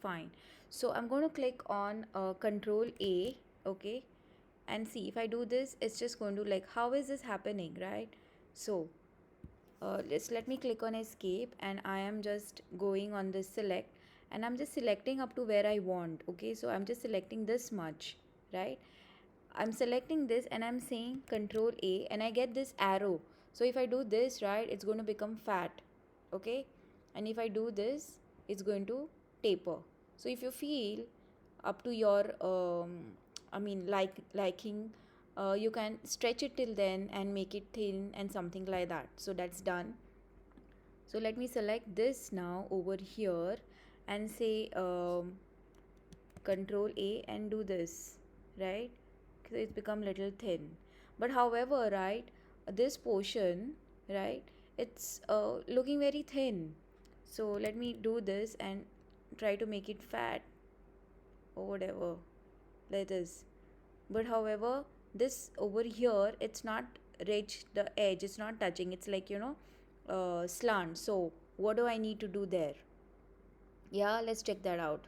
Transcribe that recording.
fine. So I'm going to click on Control A, okay, and see if I do this, it's just going to like, how is this happening, right? So let me click on escape, and I am just going on this select, and I'm just selecting up to where I want. Okay, so I'm just selecting this much, right? I'm selecting this and I'm saying Control A, and I get this arrow. So if I do this, right, it's going to become fat, okay, and if I do this, it's going to taper. So if you feel up to your liking, you can stretch it till then and make it thin and something like that. So that's done. So let me select this now over here and say Control A and do this, right? So it's become little thin. But however, right, this portion, right, it's looking very thin. So let me do this and try to make it fat or whatever, like this. But however, this over here, it's not rich, the edge, it's not touching, it's like, slant. So what do I need to do there? Yeah, let's check that out.